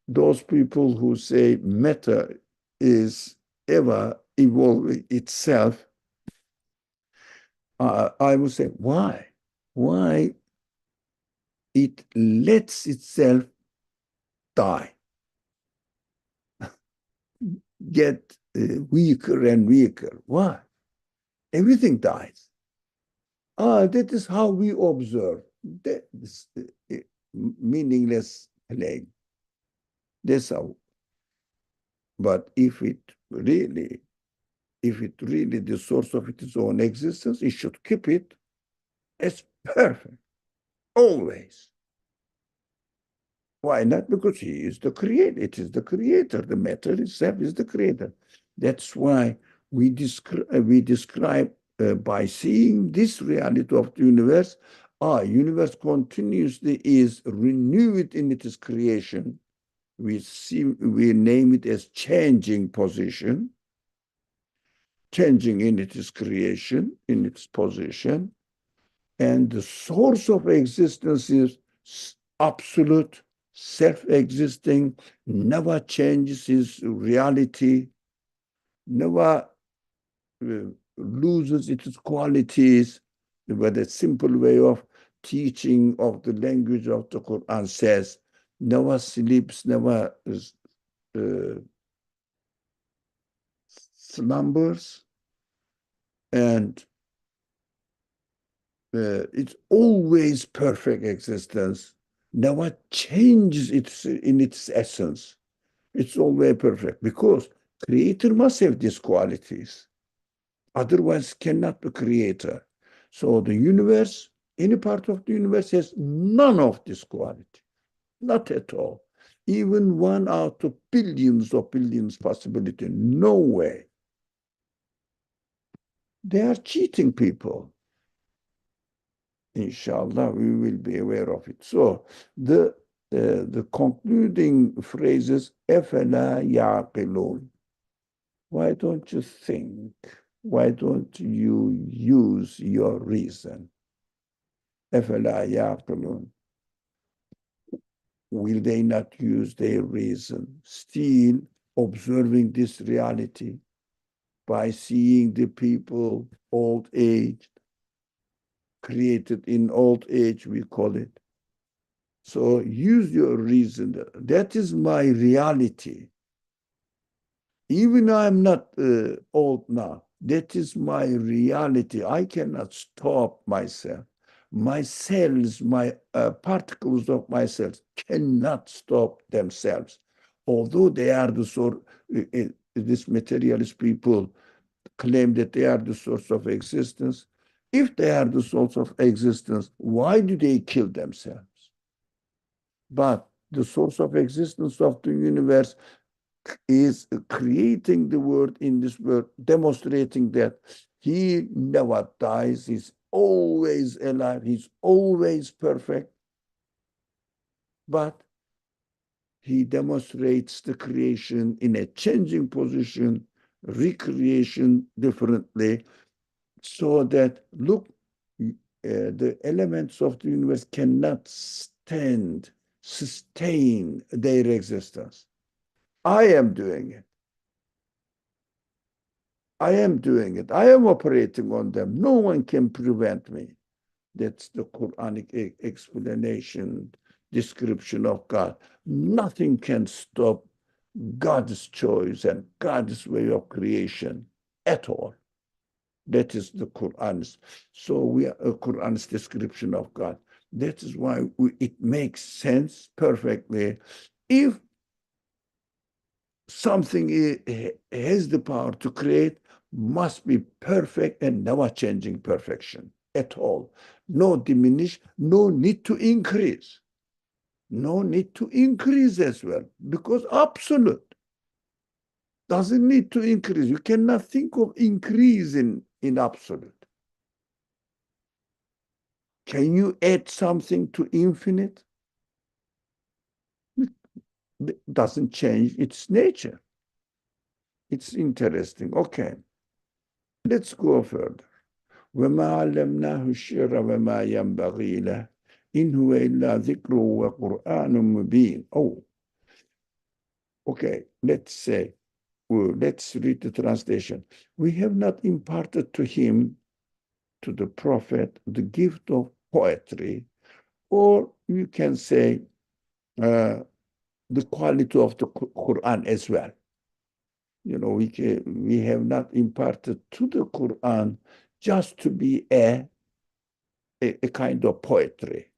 Speaker 1: those people who say matter is ever evolving itself, I would say, why? Why it lets itself die, get weaker and weaker? Why? Everything dies. That is how we observe. That is meaningless claim. That's how. But if it really the source of its own existence, it should keep it as perfect, always. Why not? Because he is the creator. It is the creator. The matter itself is the creator. That's why we describe by seeing this reality of the universe, universe continuously is renewed in its creation. We name it as changing position, changing in its creation, in its position, and the source of existence is absolute, self-existing, never changes its reality, never loses its qualities. But a simple way of teaching of the language of the Quran says, never sleeps, never slumbers, and it's always perfect existence, never changes in its essence. It's always perfect, because creator must have these qualities. Otherwise cannot be creator. So the universe, any part of the universe has none of this quality. Not at all. Even one out of billions of billions possibility. No way. They are cheating people. Inshallah, we will be aware of it. So the concluding phrases, "Efela yaqilun." Why don't you think? Why don't you use your reason? "Efela yaqilun." Will they not use their reason? Still observing this reality by seeing the people old age, created in old age, we call it. So use your reason. That is my reality. Even I'm not old now, that is my reality. I cannot stop myself. My cells, my particles of my cells cannot stop themselves. Although they are the source, this materialist people claim that they are the source of existence. If they are the source of existence, why do they kill themselves? But the source of existence of the universe is creating the world in this world, demonstrating that he never dies, he's always alive, he's always perfect. But he demonstrates the creation in a changing position, recreation differently, so that, look, the elements of the universe cannot sustain their existence. I am doing it. I am doing it. I am operating on them. No one can prevent me. That's the Quranic explanation, description of God. Nothing can stop God's choice and God's way of creation at all. That is the Quran's. So we are a Quran's description of God. That is why it makes sense perfectly. If something has the power to create, must be perfect and never changing perfection at all. No diminish, no need to increase. No need to increase as well, because absolute doesn't need to increase. You cannot think of increase in absolute. Can you add something to infinite? It doesn't change its nature. It's interesting. Okay, let's go further. وما علمناه الشعر وما ينبغي له إن هو إلا ذكر وقرآن مبين. Oh, okay, let's say, let's read the translation. We have not imparted to him, to the prophet, the gift of poetry, or you can say the quality of the Quran as well. You know, we have not imparted to the Quran just to be a kind of poetry.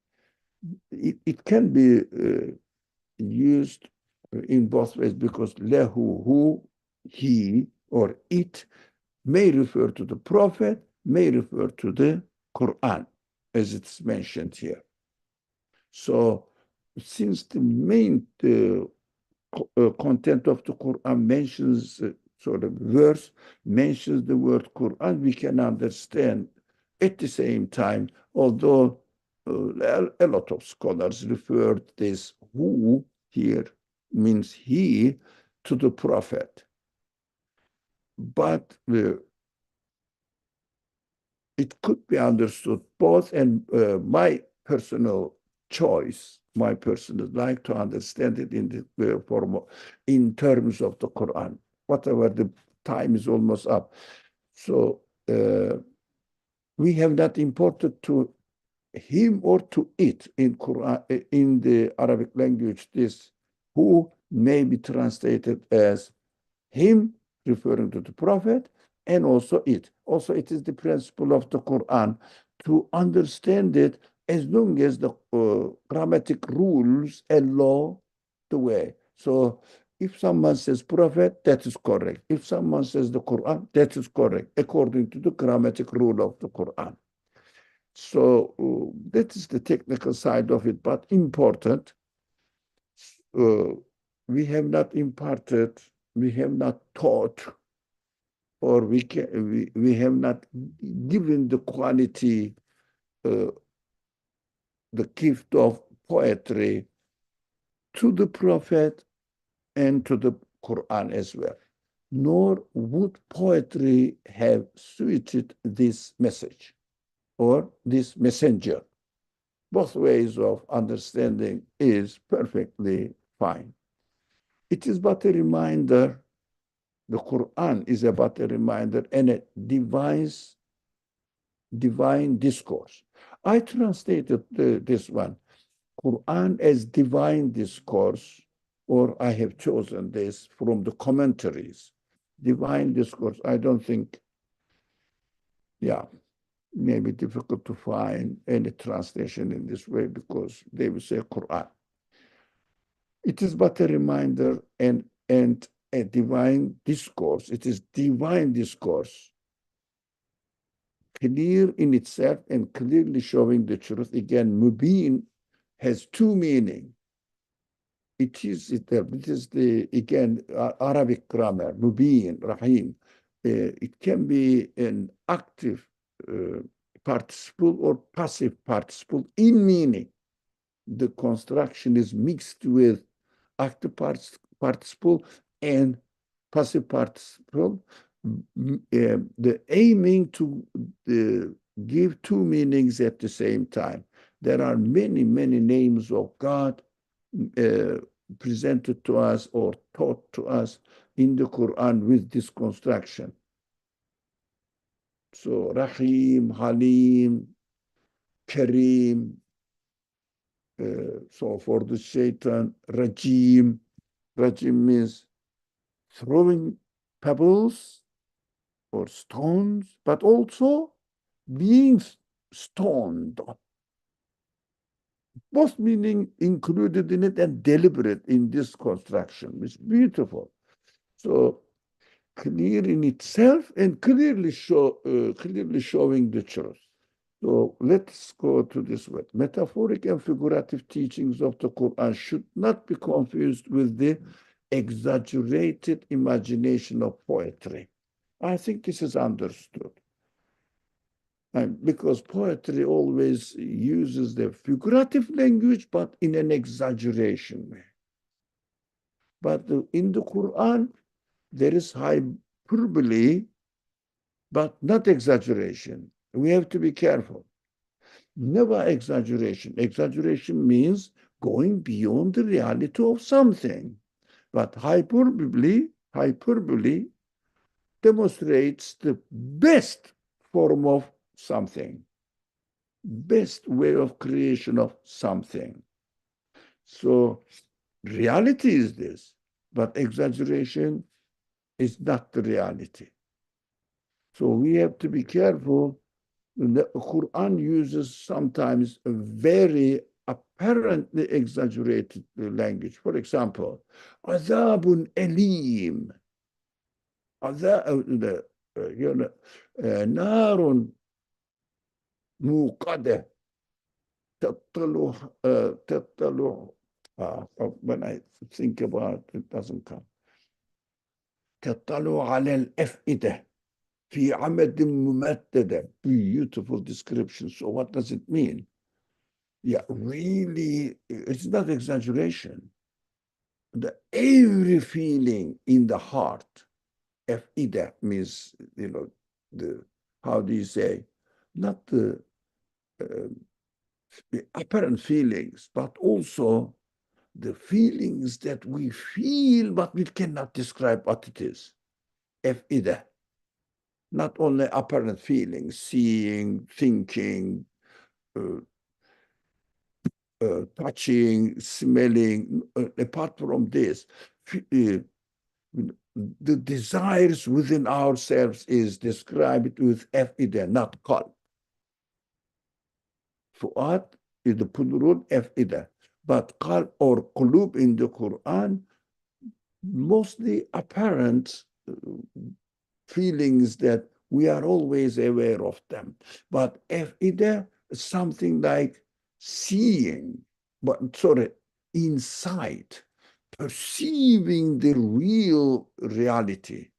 Speaker 1: It can be used in both ways, because lehu, who, he, or it may refer to the prophet, may refer to the Quran, as it's mentioned here. So, since the main content of the Quran mentions, sort of verse mentions the word Quran, we can understand at the same time, although a lot of scholars refer this who here means he to the prophet. But it could be understood both, and my personal choice, my personal like to understand it in the form in terms of the Quran. Whatever, the time is almost up. So we have not imported to him or to it in Quran, in the Arabic language. This who may be translated as him, referring to the prophet, and also it. Also, it is the principle of the Quran to understand it as long as the grammatic rules allow the way. So if someone says prophet, that is correct. If someone says the Quran, that is correct, according to the grammatic rule of the Quran. So that is the technical side of it, but important. Uh, we have not imparted, we have not taught, or we have not given the quality, uh, the gift of poetry to the prophet and to the Quran as well. Nor would poetry have suited this message or this messenger. Both ways of understanding is perfectly fine. It is but a reminder. The Quran is about a reminder and a divine discourse. I translated this one, Quran as divine discourse, or I have chosen this from the commentaries. Divine discourse, I don't think, yeah, maybe difficult to find any translation in this way, because they will say Quran. It is but a reminder and a divine discourse. It is divine discourse, clear in itself and clearly showing the truth. Again, mubin has two meanings. It is the, again, Arabic grammar, mubin, rahim. It can be an active participle or passive participle in meaning. The construction is mixed with active participle and passive participle, the aiming to give two meanings at the same time. There are many, many names of God presented to us or taught to us in the Quran with this construction. So Rahim, Halim, Kareem. So for the Shaitan, Rajim. Rajim means throwing pebbles or stones, but also being stoned. Both meaning included in it and deliberate in this construction. It's beautiful. So clear in itself and clearly showing the truth. So let's go to this word. Metaphoric and figurative teachings of the Quran should not be confused with the exaggerated imagination of poetry. I think this is understood. And because poetry always uses the figurative language, but in an exaggeration way. But in the Quran, there is hyperbole, but not exaggeration. We have to be careful. Never exaggeration. Exaggeration means going beyond the reality of something. But hyperbole demonstrates the best form of something, best way of creation of something. So reality is this, but exaggeration is not the reality. So we have to be careful. The Quran uses sometimes a very apparently exaggerated language. For example, azabun elim, narun muqadah, tattalu, tattalu. When I think about it, it doesn't come. tattalu ala al-af'idah. في عمد ممددة. Beautiful description. So what does it mean? Yeah, really, it's not exaggeration. Every feeling in the heart, afida means, how do you say, not the apparent feelings, but also the feelings that we feel, but we cannot describe what it is. Afida. Not only apparent feelings, seeing, thinking, touching, smelling. Apart from this, the desires within ourselves is described with afida, not qalb. Fu'ad is the plural afida. But qalb or qulub in the Quran, mostly apparent feelings that we are always aware of them. But afida is something like seeing, insight, perceiving the real reality,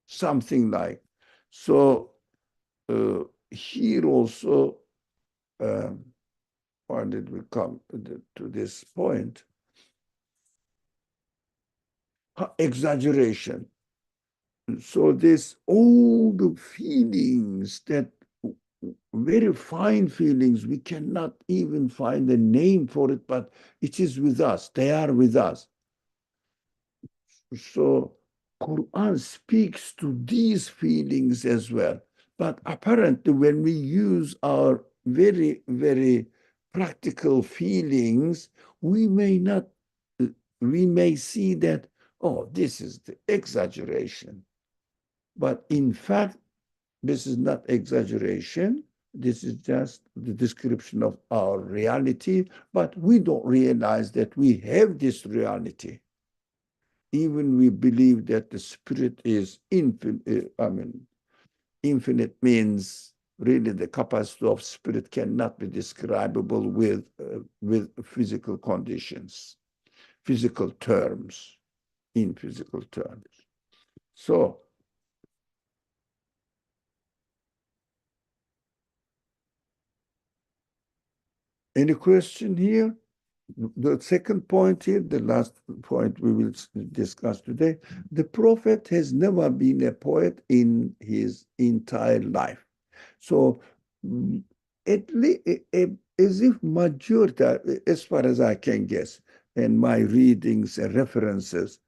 Speaker 1: something like. So here also, why did we come to this point? Exaggeration. So this all the feelings that very fine feelings, we cannot even find a name for it, but it is with us. They are with us. So Quran speaks to these feelings as well. But apparently when we use our very, very practical feelings, we may not, we may see that, oh, this is the exaggeration. But in fact, this is not exaggeration. This is just the description of our reality, but we don't realize that we have this reality. Even we believe that the spirit is infinite. Infinite means really the capacity of spirit cannot be describable with physical conditions, physical terms, in physical terms. So, any question here? The second point here, the last point we will discuss today, the prophet has never been a poet in his entire life. So at least as if majority, as far as I can guess, and my readings and references,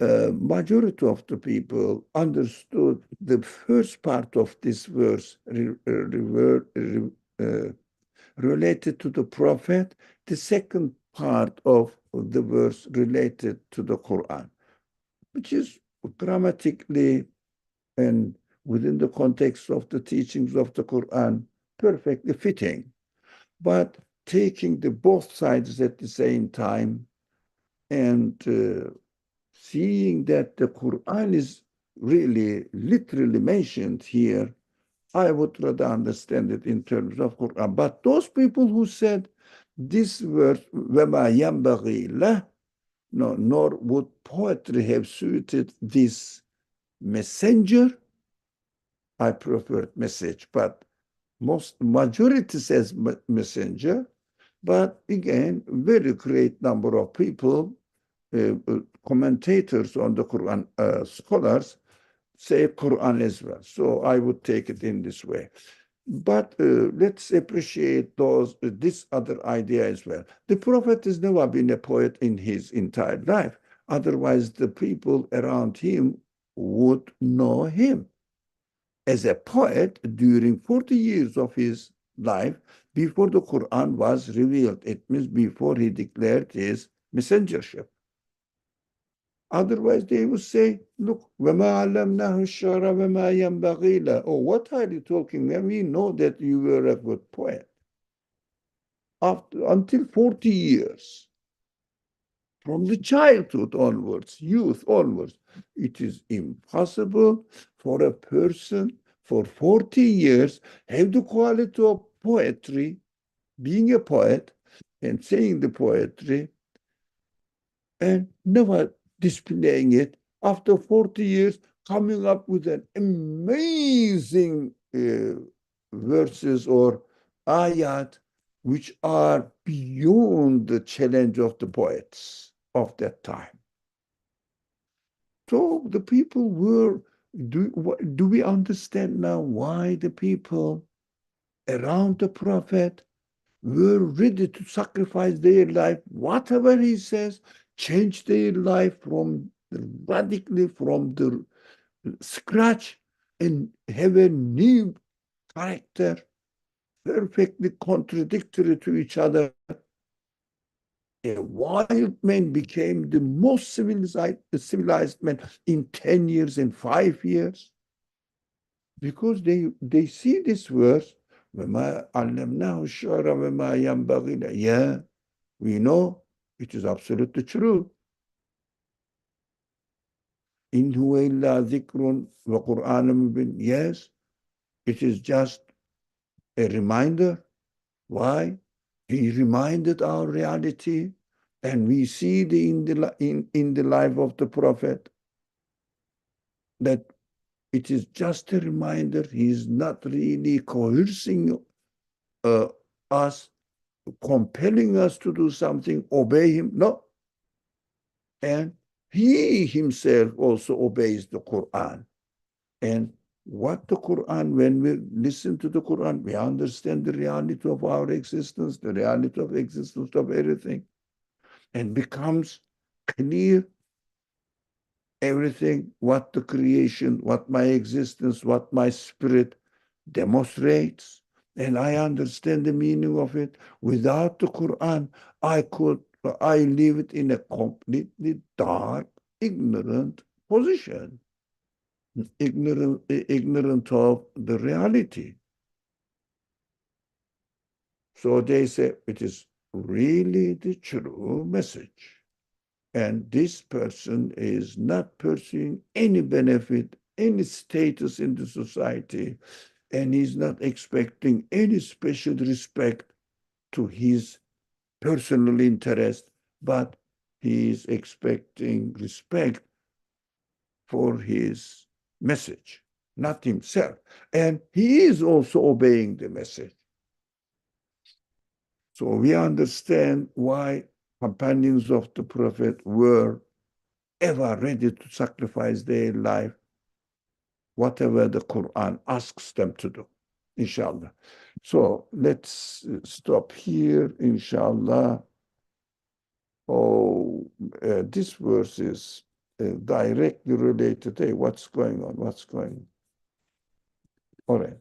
Speaker 1: majority of the people understood the first part of this verse related to the prophet, the second part of the verse related to the Quran, which is grammatically and within the context of the teachings of the Quran perfectly fitting. But taking the both sides at the same time and seeing that the Quran is really literally mentioned here, I would rather understand it in terms of Quran. But those people who said this verse, وَمَا يَنْبَغِي لَهُ, no, nor would poetry have suited this messenger, I prefer message, but majority says messenger, but again, very great number of people, commentators on the Quran, scholars, say Quran as well. So I would take it in this way. But let's appreciate this other idea as well. The Prophet has never been a poet in his entire life. Otherwise, the people around him would know him as a poet during 40 years of his life before the Quran was revealed. It means before he declared his messengership. Otherwise, they would say, look, وَمَا عَلَّمْنَاهُ الشَّعْرَ وَمَا يَنْبَغِي لَهُ. Oh, what are you talking about? We know that you were a good poet. Until 40 years, from the childhood onwards, youth onwards, it is impossible for a person for 40 years have the quality of poetry, being a poet and saying the poetry, and never displaying it after 40 years, coming up with an amazing verses or ayat which are beyond the challenge of the poets of that time. So the people were, do we understand now why the people around the prophet were ready to sacrifice their life, whatever he says, change their life radically from the scratch and have a new character, perfectly contradictory to each other. A wild man became the most civilized man in 10 years and 5 years because they see this verse, وَمَا عَلَّمْنَاهُ الشَّعْرَ وَمَا يَنْبَغِي لَهُ. Yeah, we know it is absolutely true. إِنْ هُوَ إِلَّا ذِكْرٌ وَقُرْآنٌ مُبِينٌ. Yes, it is just a reminder. Why? He reminded our reality, and we see in the life of the prophet that it is just a reminder. He is not really coercing us, compelling us to do something, obey him. No. And he himself also obeys the Quran. And what the Quran, when we listen to the Quran, we understand the reality of our existence, the reality of existence of everything, and becomes clear everything, what the creation, what my existence, what my spirit demonstrates. And I understand the meaning of it. Without the Quran, I lived in a completely dark, ignorant position, ignorant of the reality. So they say it is really the true message. And this person is not pursuing any benefit, any status in the society, and he's not expecting any special respect to his personal interest, but he is expecting respect for his message, not himself. And he is also obeying the message. So we understand why companions of the Prophet were ever ready to sacrifice their life, whatever the Quran asks them to do, inshallah. So let's stop here, inshallah. Oh, this verse is directly related. Hey, what's going on? What's going on? All right.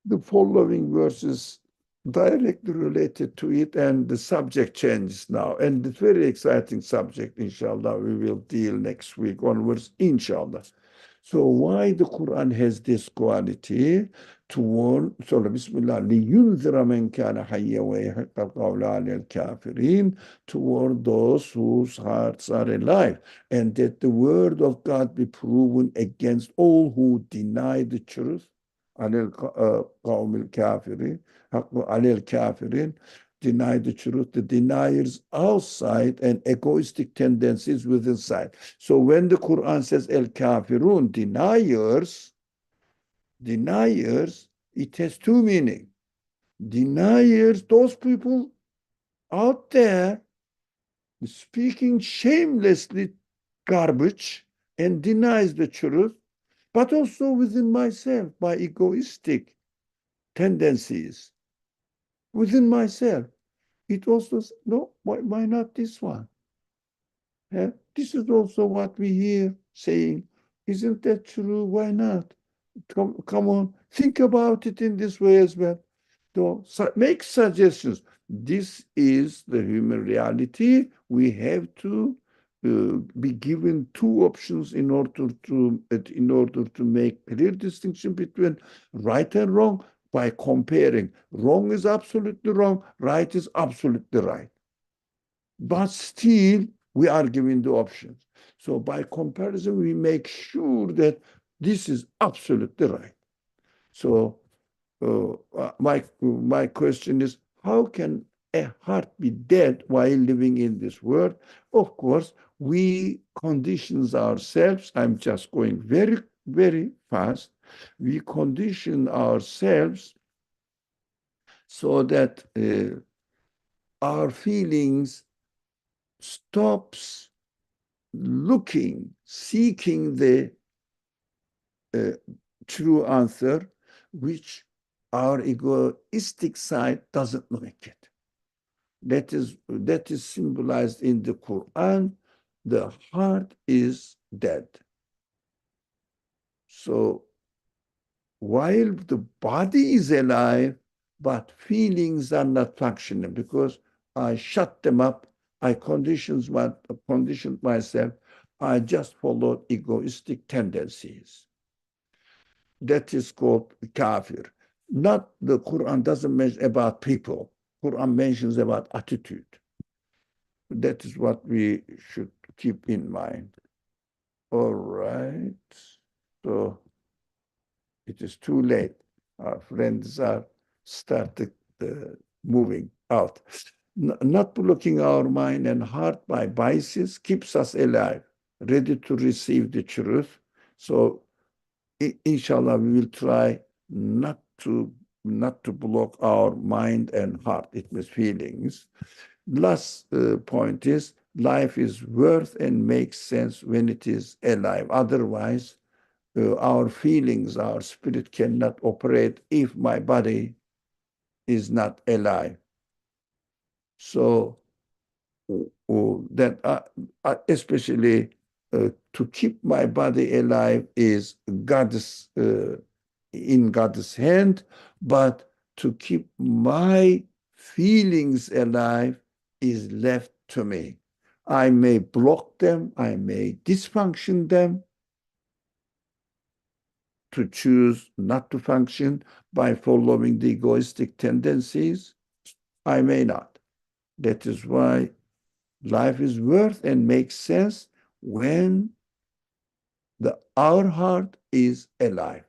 Speaker 1: The following verses directly related to it, and the subject changes now. And it's very exciting subject, inshallah. We will deal next week onwards, inshallah. So why the Quran has this quality to warn, so Bismillah, لِيُنذِرَ مَنْ كَانَ حَيًّا وَيَحِقَّ الْقَوْلَ عَلَى الْكَافِرِينَ, to warn those whose hearts are alive, and that the word of God be proven against all who deny the truth. عَلَى الْقَوْمِ الْكَافِرِينَ عَلَى الْكَافِرِينَ, deny the truth, the deniers outside and egoistic tendencies within inside. So when the Quran says el-kafirun, deniers, it has two meanings. Deniers, those people out there speaking shamelessly garbage and denies the truth, but also within myself, my egoistic tendencies. Within myself, it also, no, why not this one? Yeah? This is also what we hear saying. Isn't that true? Why not? Come on, think about it in this way as well. So make suggestions. This is the human reality. We have to be given two options in order to make clear distinction between right and wrong by comparing. Wrong is absolutely wrong. Right is absolutely right. But still, we are given the options. So by comparison, we make sure that this is absolutely right. So my question is, how can a heart be dead while living in this world? Of course, we conditions ourselves. I'm just going very, very fast. We condition ourselves so that our feelings stops seeking the uh, true answer, which our egoistic side doesn't like it. That is symbolized in the Quran. The heart is dead. So while the body is alive, but feelings are not functioning because I shut them up. I conditioned myself. I just followed egoistic tendencies. That is called kafir. Not the Quran doesn't mention about people. Quran mentions about attitude. That is what we should keep in mind. All right. So it is too late. Our friends are started moving out. Not blocking our mind and heart by biases keeps us alive, ready to receive the truth. So inshallah, we will try not to block our mind and heart. It means feelings. Last point is life is worth and makes sense when it is alive. Otherwise, our feelings, our spirit cannot operate if my body is not alive. So that especially to keep my body alive is God's in God's hand, but to keep my feelings alive is left to me. I may block them, I may dysfunction them to choose not to function by following the egoistic tendencies. I may not. That is why life is worth and makes sense when our heart is alive.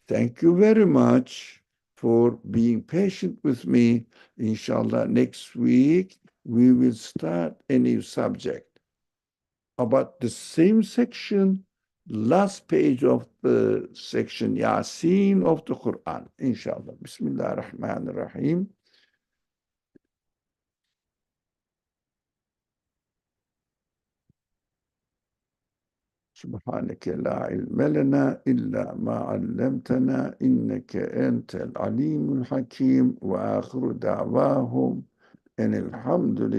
Speaker 1: Thank you very much for being patient with me. Inshallah, next week we will start a new subject about the same section, last page of the section Yasin of the Quran. Inshallah. Bismillah ar-Rahman ar-Rahim. سبحانك لا علم لنا إلا ما علمتنا إنك أنت العليم الحكيم وآخر دعواهم أن الحمد لله